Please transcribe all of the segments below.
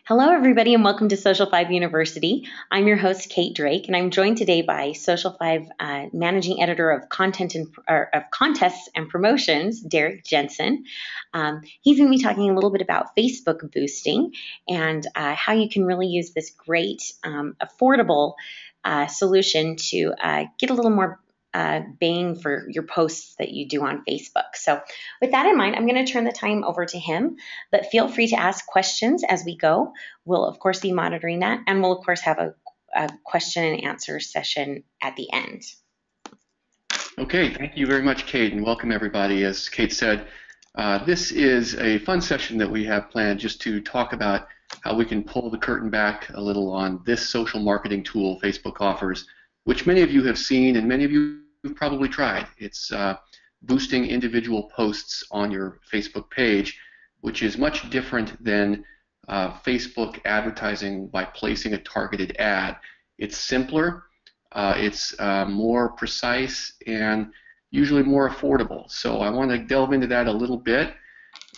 Hello, everybody, and welcome to Social 5 University. I'm your host, Kate Drake, and I'm joined today by Social 5 Managing Editor of Contests and Promotions, Derek Jensen. He's going to be talking a little bit about Facebook boosting and how you can really use this great, affordable solution to get a little more bang for your posts that you do on Facebook. So with that in mind, I'm going to turn the time over to him, but feel free to ask questions as we go. We'll, of course, be monitoring that, and we'll, of course, have a question and answer session at the end. Okay, thank you very much, Kate, and welcome everybody. As Kate said, this is a fun session that we have planned just to talk about how we can pull the curtain back a little on this social marketing tool Facebook offers, which many of you have seen and many of you have probably tried. It's boosting individual posts on your Facebook page, which is much different than Facebook advertising by placing a targeted ad. It's simpler, it's more precise, and usually more affordable. So I want to delve into that a little bit,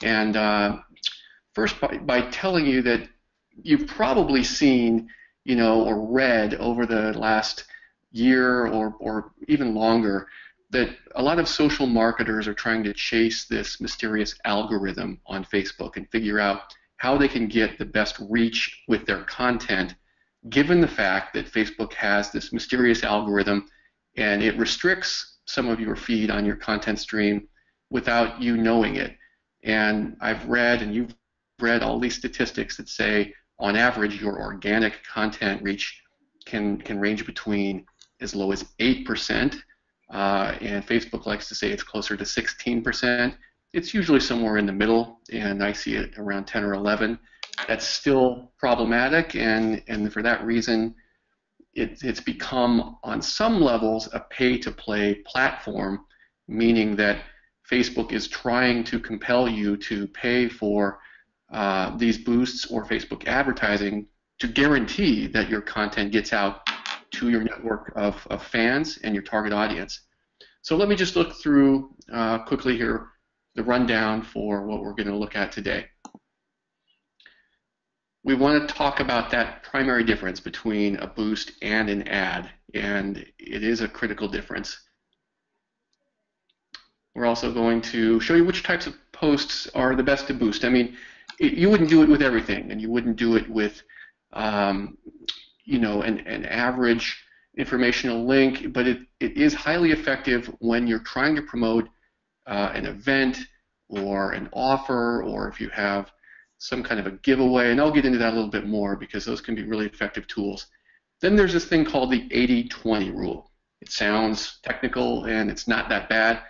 and first by telling you that you've probably seen, or read over the last year or even longer that a lot of social marketers are trying to chase this mysterious algorithm on Facebook and figure out how they can get the best reach with their content, given the fact that Facebook has this mysterious algorithm and it restricts some of your feed on your content stream without you knowing it. And I've read, and you've read, all these statistics that say on average your organic content reach can range between as low as 8%, and Facebook likes to say it's closer to 16%. It's usually somewhere in the middle, and I see it around 10 or 11. That's still problematic, and for that reason, it's become, on some levels, a pay-to-play platform, meaning that Facebook is trying to compel you to pay for these boosts or Facebook advertising to guarantee that your content gets out to your network of fans and your target audience. So let me just look through quickly here the rundown for what we're going to look at today. We want to talk about that primary difference between a boost and an ad, and it is a critical difference. We're also going to show you which types of posts are the best to boost. I mean, you wouldn't do it with everything, and you wouldn't do it with an average informational link, but it is highly effective when you're trying to promote an event or an offer, or if you have some kind of a giveaway, and I'll get into that a little bit more because those can be really effective tools. Then there's this thing called the 80-20 rule. It sounds technical and it's not that bad.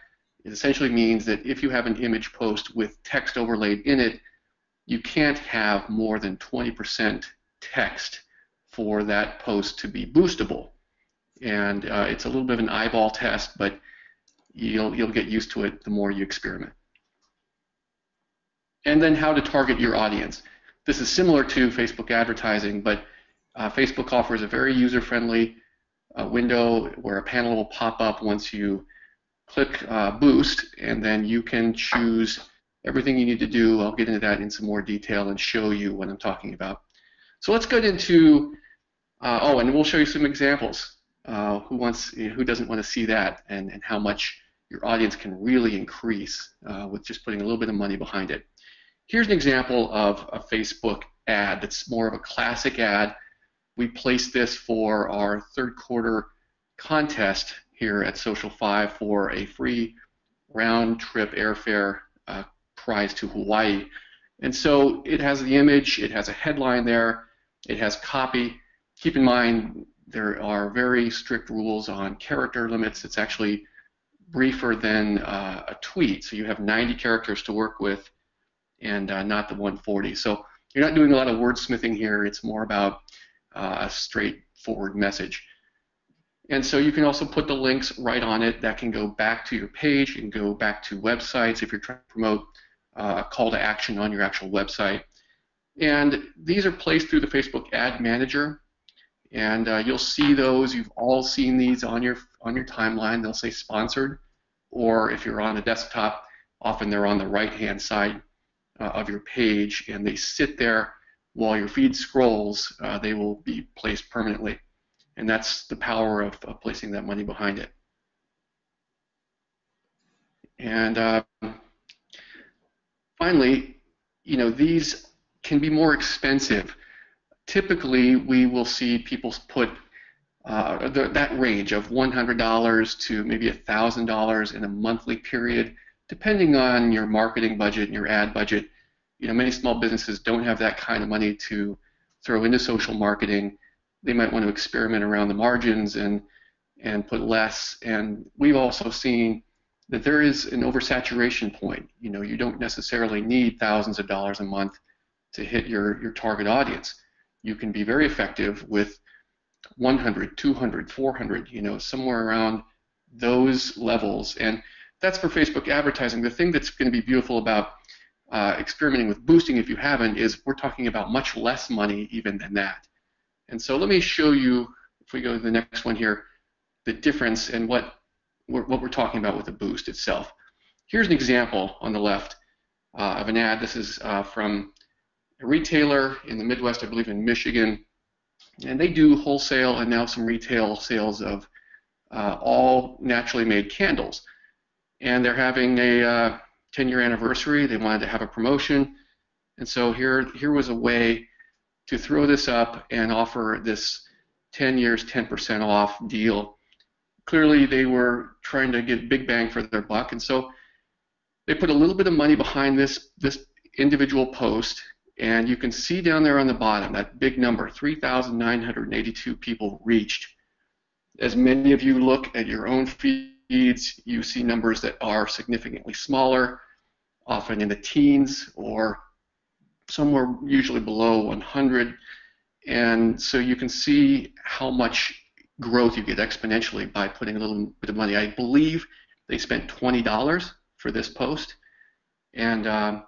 It essentially means that if you have an image post with text overlaid in it, you can't have more than 20% text for that post to be boostable. And it's a little bit of an eyeball test, but you'll get used to it the more you experiment. And then how to target your audience. This is similar to Facebook advertising, but Facebook offers a very user-friendly window where a panel will pop up once you click Boost, and then you can choose everything you need to do. I'll get into that in some more detail and show you what I'm talking about. So let's get into, and we'll show you some examples. Who doesn't want to see that, and how much your audience can really increase with just putting a little bit of money behind it. Here's an example of a Facebook ad that's more of a classic ad. We placed this for our third quarter contest here at Social 5 for a free round-trip airfare prize to Hawaii. And so it has the image, it has a headline there, it has copy. Keep in mind there are very strict rules on character limits. It's actually briefer than a tweet, so you have 90 characters to work with and not the 140. So you're not doing a lot of wordsmithing here. It's more about a straightforward message. And so you can also put the links right on it. That can go back to your page. You can go back to websites if you're trying to promote a call to action on your actual website. And these are placed through the Facebook Ad Manager. And you'll see those. You've all seen these on your timeline. They'll say sponsored, or if you're on a desktop, often they're on the right-hand side of your page, and they sit there while your feed scrolls, they will be placed permanently. And that's the power of placing that money behind it. And finally, these can be more expensive. Typically, we will see people put that range of $100 to maybe $1,000 in a monthly period, depending on your marketing budget and your ad budget. Many small businesses don't have that kind of money to throw into social marketing. They might want to experiment around the margins and put less. And we've also seen that there is an oversaturation point. You don't necessarily need thousands of dollars a month to hit your target audience. You can be very effective with 100, 200, 400, somewhere around those levels. And that's for Facebook advertising. The thing that's going to be beautiful about experimenting with boosting, if you haven't, is we're talking about much less money even than that. And so let me show you, if we go to the next one here, the difference and what we're talking about with the boost itself. Here's an example on the left of an ad. This is from a retailer in the Midwest, I believe in Michigan, and they do wholesale and now some retail sales of all naturally made candles. And they're having a 10-year anniversary. They wanted to have a promotion, and so here was a way to throw this up and offer this 10 years 10% off deal. Clearly they were trying to get big bang for their buck, and so they put a little bit of money behind this individual post, and you can see down there on the bottom that big number, 3,982 people reached. As many of you look at your own feeds, you see numbers that are significantly smaller, often in the teens or somewhere usually below 100, and so you can see how much growth you get exponentially by putting a little bit of money. I believe they spent $20 for this post, and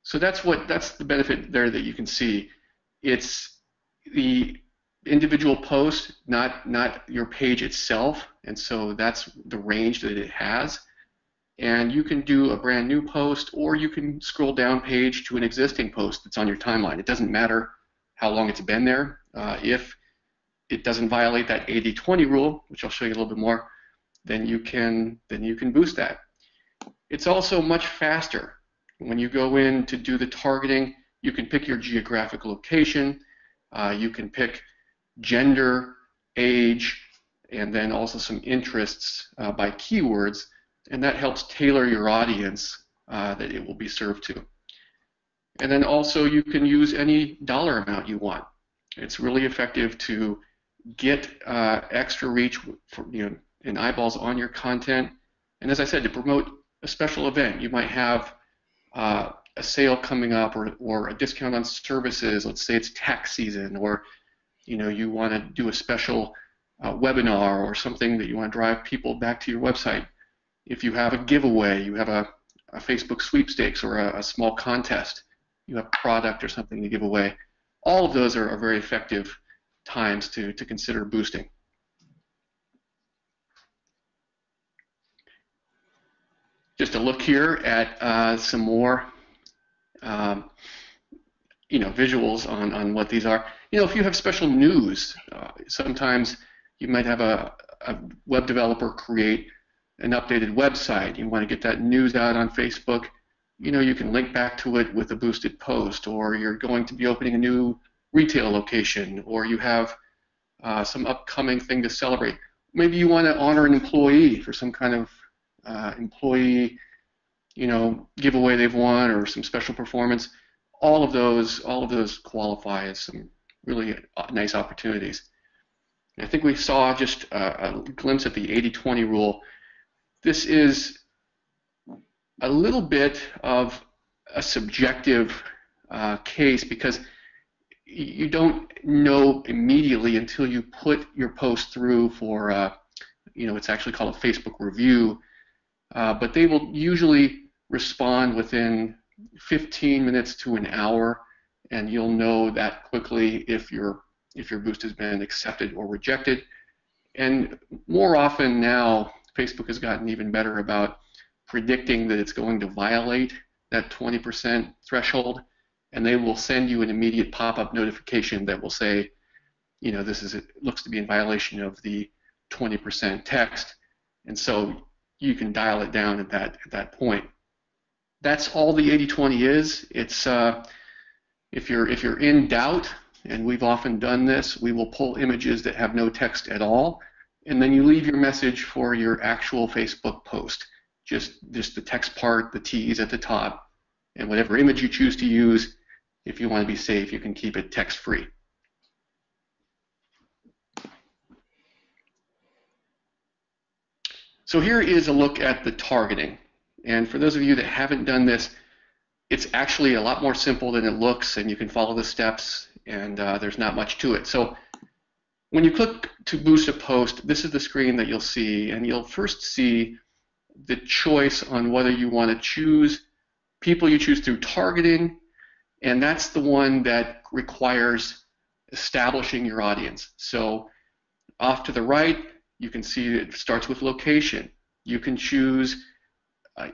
so that's the benefit there that you can see. It's the individual post, not your page itself, and so that's the range that it has. And you can do a brand new post, or you can scroll down page to an existing post that's on your timeline. It doesn't matter how long it's been there. If it doesn't violate that 80-20 rule, which I'll show you a little bit more, then you can boost that. It's also much faster. When you go in to do the targeting, you can pick your geographic location, you can pick gender, age, and then also some interests by keywords, and that helps tailor your audience that it will be served to. And then also you can use any dollar amount you want. It's really effective to get extra reach for, and eyeballs on your content. And as I said, to promote a special event, you might have a sale coming up, or a discount on services. Let's say it's tax season, or you want to do a special webinar or something that you want to drive people back to your website. If you have a giveaway, you have a Facebook sweepstakes or a small contest, you have a product or something to give away. All of those are very effective times to consider boosting. Just a look here at some more visuals on what these are. If you have special news, sometimes you might have a web developer create an updated website. You want to get that news out on Facebook. You can link back to it with a boosted post, or you're going to be opening a new retail location, or you have some upcoming thing to celebrate. Maybe you want to honor an employee for some kind of employee giveaway they've won, or some special performance. All of those qualify as some really nice opportunities. And I think we saw just a glimpse at the 80-20 rule. This is a little bit of a subjective case, because you don't know immediately until you put your post through for, it's actually called a Facebook review, but they will usually respond within 15 minutes to an hour, and you'll know that quickly if your boost has been accepted or rejected. And more often now, Facebook has gotten even better about predicting that it's going to violate that 20% threshold, and they will send you an immediate pop-up notification that will say, it looks to be in violation of the 20% text, and so you can dial it down at that point. That's all the 80/20 is. It's if you're in doubt, and we've often done this, we will pull images that have no text at all, and then you leave your message for your actual Facebook post. Just the text part, the T's at the top, and whatever image you choose to use. If you want to be safe, you can keep it text-free. So here is a look at the targeting. And for those of you that haven't done this, it's actually a lot more simple than it looks, and you can follow the steps, and there's not much to it. So when you click to boost a post, this is the screen that you'll see, and you'll first see the choice on whether you want to choose people you choose through targeting, and that's the one that requires establishing your audience. So off to the right, you can see it starts with location. You can choose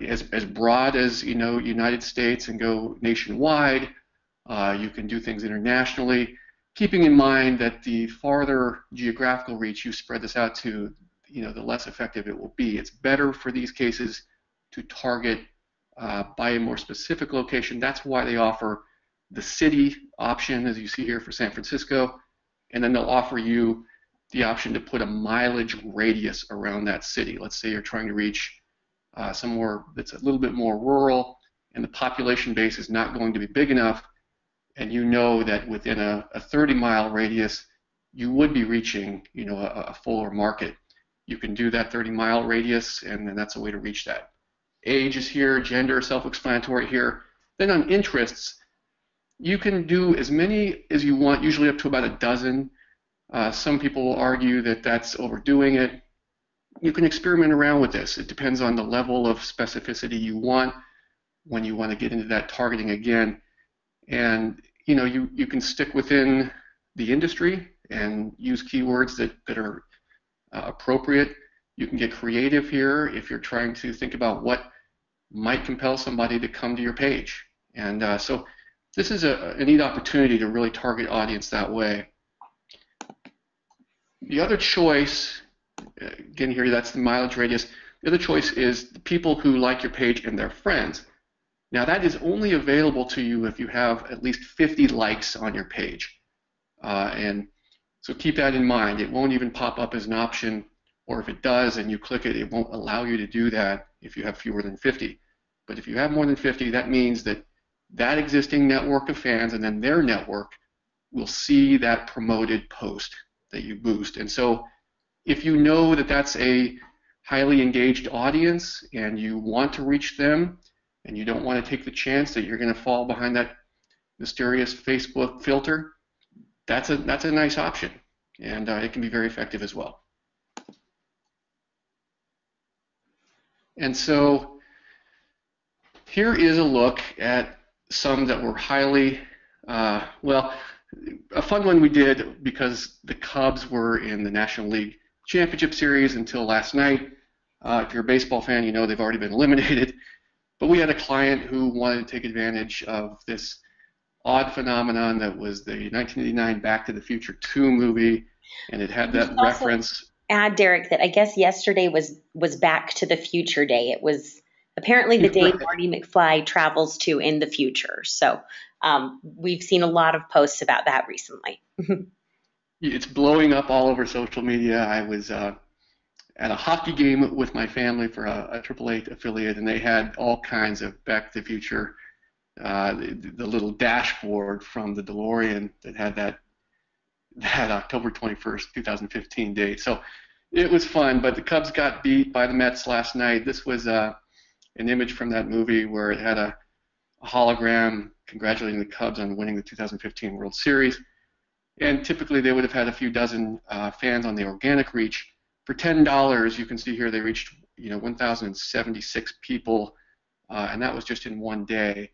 as broad as United States and go nationwide. You can do things internationally, keeping in mind that the farther geographical reach you spread this out to, the less effective it will be. It's better for these cases to target by a more specific location. That's why they offer the city option, as you see here for San Francisco, and then they'll offer you the option to put a mileage radius around that city. Let's say you're trying to reach somewhere that's a little bit more rural, and the population base is not going to be big enough, and you know that within a 30-mile radius you would be reaching a fuller market. You can do that 30-mile radius, and then that's a way to reach that. Age is here, gender, self-explanatory here. Then on interests, you can do as many as you want, usually up to about a dozen. Some people will argue that that's overdoing it. You can experiment around with this. It depends on the level of specificity you want when you want to get into that targeting again. And you can stick within the industry and use keywords that are appropriate. You can get creative here if you're trying to think about what might compel somebody to come to your page. And so this is a neat opportunity to really target audience that way. The other choice, again here, that's the mileage radius. The other choice is the people who like your page and their friends. Now that is only available to you if you have at least 50 likes on your page. And so keep that in mind. It won't even pop up as an option, or if it does and you click it, it won't allow you to do that if you have fewer than 50. But if you have more than 50, that means that that existing network of fans and then their network will see that promoted post that you boost. And so if you know that that's a highly engaged audience and you want to reach them and you don't want to take the chance that you're going to fall behind that mysterious Facebook filter, that's a nice option, and it can be very effective as well. And so here is a look at some that were highly, well, a fun one we did because the Cubs were in the National League Championship Series until last night. If you're a baseball fan, you know they've already been eliminated. But we had a client who wanted to take advantage of this odd phenomenon that was the 1989 Back to the Future 2 movie, and it had that reference. Add, Derek, that I guess yesterday was Back to the Future Day. It was apparently the day Marty McFly travels to in the future. So we've seen a lot of posts about that recently. It's blowing up all over social media. I was at a hockey game with my family for a AAA affiliate, and they had all kinds of Back to the Future, the little dashboard from the DeLorean that had that October 21st, 2015 date. So it was fun, but the Cubs got beat by the Mets last night. This was an image from that movie where it had a hologram congratulating the Cubs on winning the 2015 World Series. And typically they would have had a few dozen fans on the organic reach. For $10, you can see here they reached 1,076 people, and that was just in one day.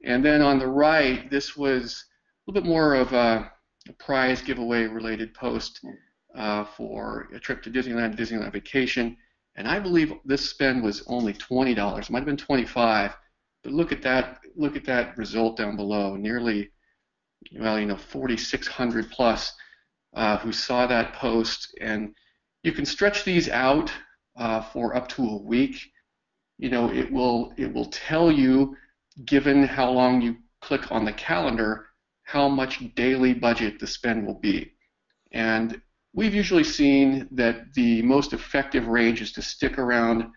And then on the right, this was a little bit more of a prize giveaway related post for a trip to Disneyland Vacation. And I believe this spend was only $20. It might have been $25, But look at that. Look at that result down below. Nearly, well, 4,600 plus who saw that post, and you can stretch these out for up to a week. It will tell you, given how long you click on the calendar, how much daily budget the spend will be. And we've usually seen that the most effective range is to stick around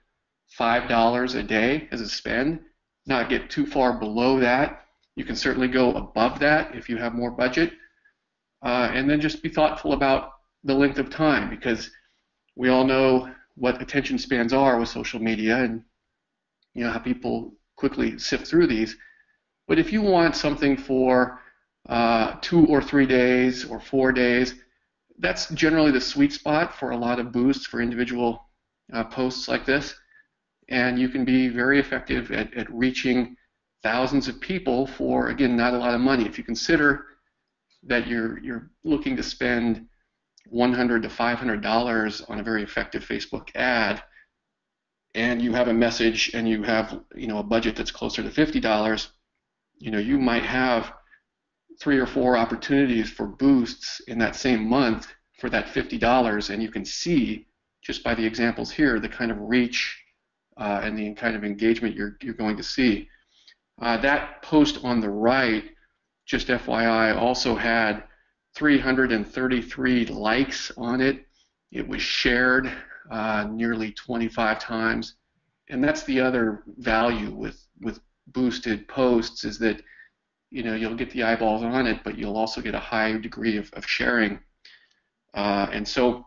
$5 a day as a spend, not get too far below that. You can certainly go above that if you have more budget. And then just be thoughtful about the length of time, because we all know what attention spans are with social media, and how people quickly sift through these. But if you want something for 2 or 3 days or 4 days, that's generally the sweet spot for a lot of boosts for individual posts like this. And you can be very effective at reaching thousands of people for, again, not a lot of money. If you consider that you're looking to spend $100 to $500 on a very effective Facebook ad, and you have a message and you have a budget that's closer to $50, you might have 3 or 4 opportunities for boosts in that same month for that $50, and you can see just by the examples here the kind of reach and the kind of engagement you're going to see. That post on the right, just FYI, also had 333 likes on it. It was shared nearly 25 times, and that's the other value with boosted posts, is that you'll get the eyeballs on it, but you'll also get a high degree of sharing. And so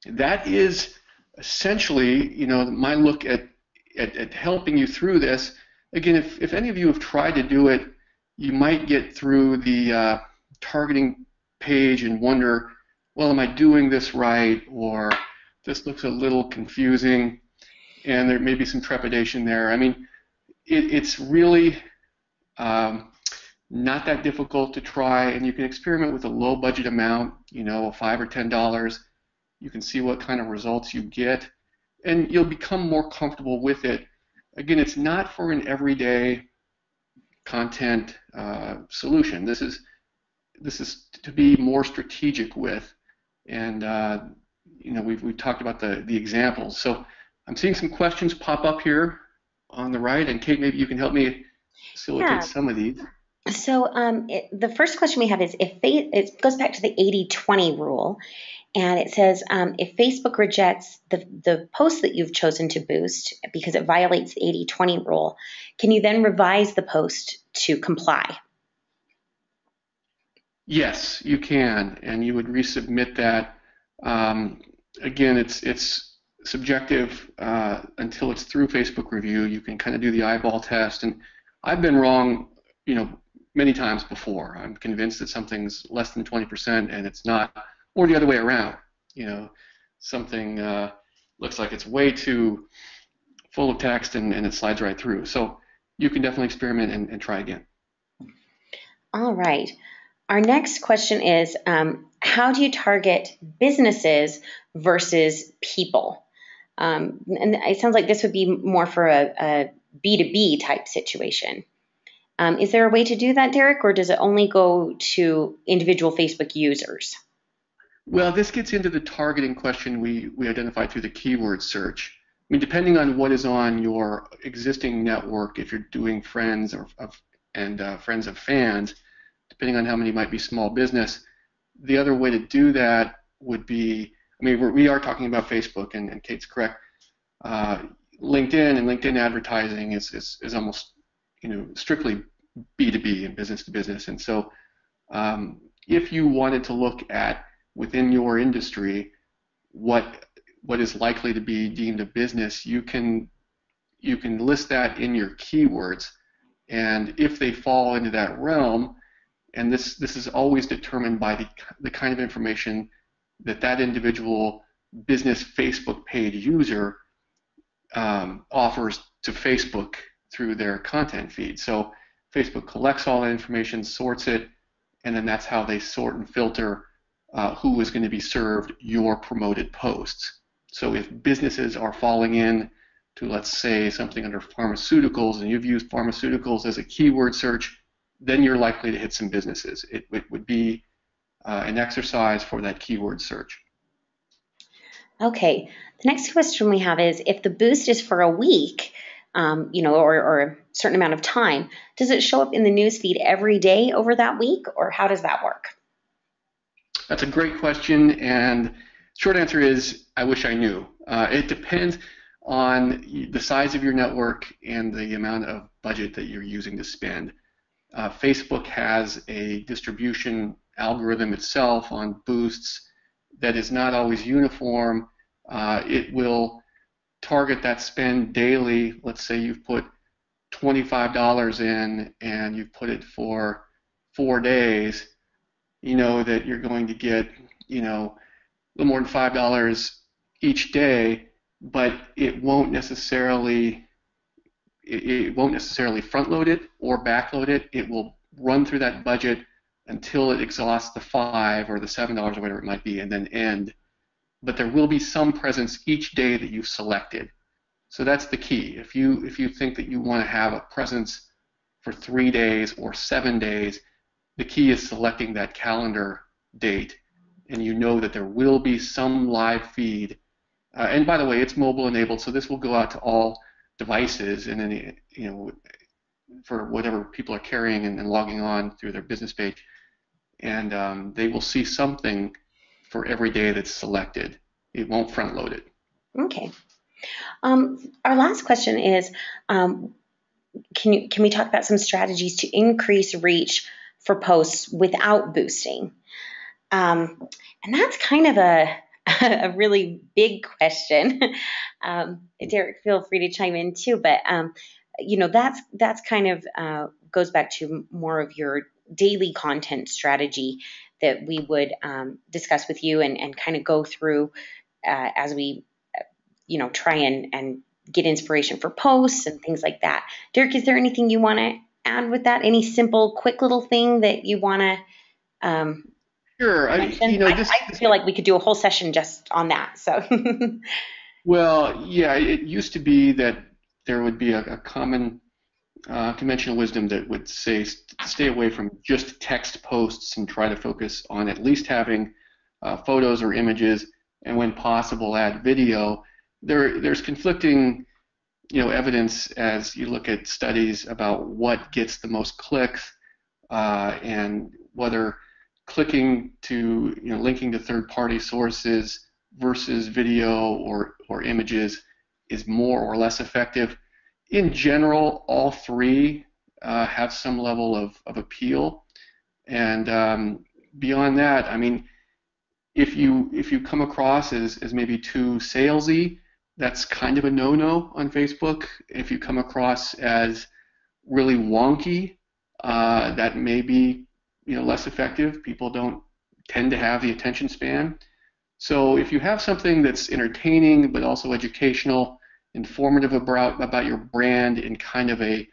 that is essentially my look at helping you through this. Again, if any of you have tried to do it, you might get through the targeting page and wonder, well, am I doing this right? Or this looks a little confusing, and there may be some trepidation there. I mean, it's really not that difficult to try, and you can experiment with a low budget amount, $5 or $10. You can see what kind of results you get, and you'll become more comfortable with it. Again, it's not for an everyday content solution. This is to be more strategic with, and we've talked about the examples. So I'm seeing some questions pop up here on the right, and Kate, maybe you can help me facilitate some of these. So the first question we have is, it goes back to the 80-20 rule, and it says if Facebook rejects the post that you've chosen to boost because it violates the 80-20 rule, can you then revise the post to comply? Yes, you can, and you would resubmit that. Again, it's subjective until it's through Facebook review. You can kind of do the eyeball test, and I've been wrong, many times before. I'm convinced that something's less than 20% and it's not, or the other way around. Something looks like it's way too full of text and it slides right through. So you can definitely experiment and try again. All right. Our next question is, how do you target businesses versus people? And it sounds like this would be more for a B2B type situation. Is there a way to do that, Derek, or does it only go to individual Facebook users? Well, this gets into the targeting question we identified through the keyword search. I mean, depending on what is on your existing network, if you're doing friends and friends of fans, depending on how many might be small business, the other way to do that would be, I mean, we are talking about Facebook, and Kate's correct. LinkedIn and LinkedIn advertising is almost strictly B2B and business to business. And so if you wanted to look at within your industry what is likely to be deemed a business, you can list that in your keywords, and if they fall into that realm, and this is always determined by the kind of information that individual business Facebook paid user offers to Facebook through their content feed. So Facebook collects all that information, sorts it, and then that's how they sort and filter who is going to be served your promoted posts. So if businesses are falling in to, let's say, something under pharmaceuticals, and you've used pharmaceuticals as a keyword search, then you're likely to hit some businesses. It would be an exercise for that keyword search. Okay. The next question we have is, if the boost is for a week, or a certain amount of time, does it show up in the newsfeed every day over that week, or how does that work? That's a great question, and short answer is I wish I knew. It depends on the size of your network and the amount of budget that you're using to spend. Facebook has a distribution algorithm itself on boosts that is not always uniform. It will target that spend daily. Let's say you've put $25 in and you've put it for 4 days. You know that you're going to get, a little more than $5 each day, but it won't necessarily front load it or back load it. It will run through that budget until it exhausts the $5 or the $7 or whatever it might be, and then end. But there will be some presence each day that you've selected. So that's the key. If you think that you want to have a presence for 3 days or 7 days, the key is selecting that calendar date, and you know that there will be some live feed. And by the way, it's mobile enabled, so this will go out to all devices, and then for whatever people are carrying and logging on through their business page, and they will see something for every day that's selected. It won't front load it. Okay. Our last question is, can we talk about some strategies to increase reach for posts without boosting? And that's kind of a really big question. Derek, feel free to chime in too, but that's kind of goes back to more of your daily content strategy that we would discuss with you and kind of go through as we try and get inspiration for posts and things like that. Derek, is there anything you want to add with that? Any simple, quick little thing that you want to Sure. I feel like we could do a whole session just on that. So. Well, yeah, it used to be that there would be a common conventional wisdom that would say stay away from just text posts and try to focus on at least having photos or images, and when possible add video. There's conflicting evidence as you look at studies about what gets the most clicks and whether clicking to linking to third-party sources versus video or images is more or less effective. In general, all three have some level of appeal, and beyond that, I mean, if you come across as maybe too salesy, that's kind of a no-no on Facebook. If you come across as really wonky, that may be less effective. People don't tend to have the attention span. So if you have something that's entertaining but also educational, informative about your brand in kind of a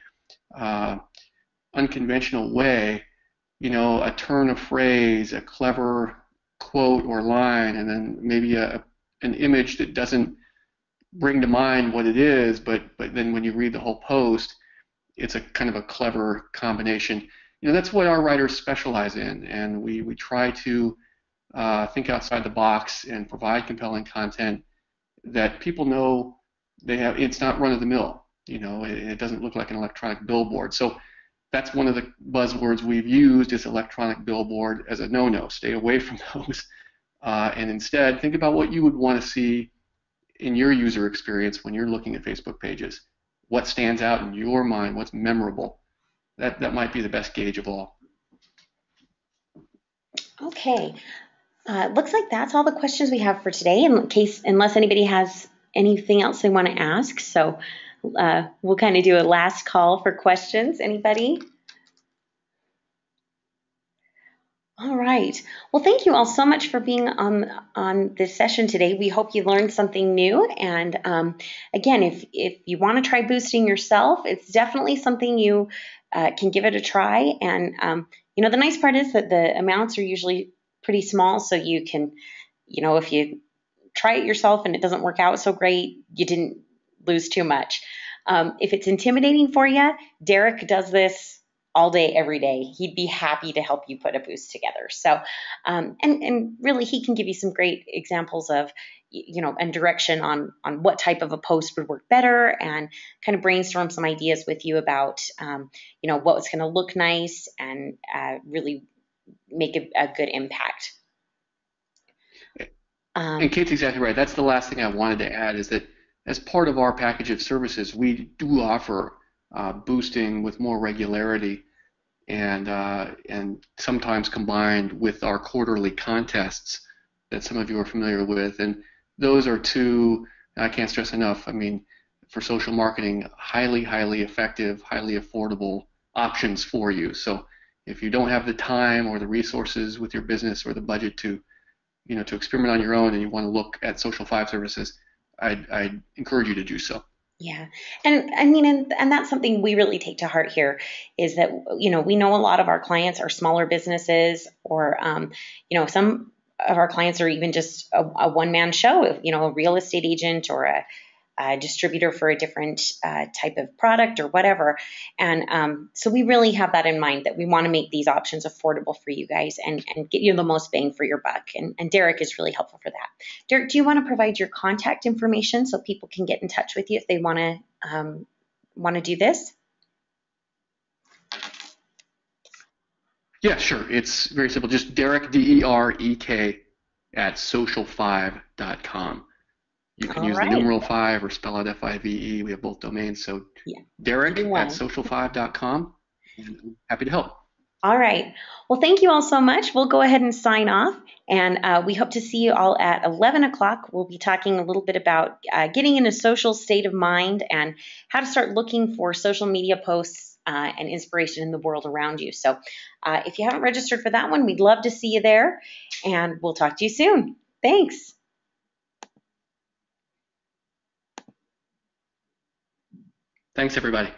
unconventional way, a turn of phrase, a clever quote or line, and then maybe an image that doesn't bring to mind what it is, but then when you read the whole post, it's a kind of a clever combination. That's what our writers specialize in, and we try to think outside the box and provide compelling content that people know they have. It's not run-of-the-mill. It doesn't look like an electronic billboard. So that's one of the buzzwords we've used is electronic billboard as a no-no. Stay away from those, and instead think about what you would want to see in your user experience when you're looking at Facebook pages. What stands out in your mind? What's memorable? That might be the best gauge of all. Okay. Looks like that's all the questions we have for today, unless anybody has anything else they want to ask. So we'll kind of do a last call for questions. Anybody? All right. Well, thank you all so much for being on this session today. We hope you learned something new. And again, if you want to try boosting yourself, it's definitely something you can give it a try. And the nice part is that the amounts are usually pretty small, so you can, if you try it yourself and it doesn't work out so great, you didn't lose too much. If it's intimidating for you, Derek does this all day, every day. He'd be happy to help you put a boost together. So, and really, he can give you some great examples of, and direction on what type of a post would work better, and kind of brainstorm some ideas with you about, what's going to look nice and really make a good impact. And Kate's exactly right. That's the last thing I wanted to add, is that as part of our package of services, we do offer boosting with more regularity, and sometimes combined with our quarterly contests that some of you are familiar with. And those are two, I can't stress enough, I mean, for social marketing, highly, highly effective, highly affordable options for you. So if you don't have the time or the resources with your business or the budget to experiment on your own, and you want to look at Social 5 services, I'd encourage you to do so. Yeah. And I mean, and that's something we really take to heart here, is that, we know a lot of our clients are smaller businesses, or, some of our clients are even just a one-man show, a real estate agent or a distributor for a different type of product or whatever. And so we really have that in mind, that we want to make these options affordable for you guys and get you the most bang for your buck. And Derek is really helpful for that. Derek, do you want to provide your contact information so people can get in touch with you if they want to do this? Yeah, sure. It's very simple. Just Derek, DEREK, at social5.com. You can use the numeral 5 or spell out FIVE. We have both domains. So yeah, Derek at social5.com, and I'm happy to help. All right. Well, thank you all so much. We'll go ahead and sign off, and we hope to see you all at 11 o'clock. We'll be talking a little bit about getting in a social state of mind and how to start looking for social media posts and inspiration in the world around you. So if you haven't registered for that one, we'd love to see you there, and we'll talk to you soon. Thanks. Thanks, everybody.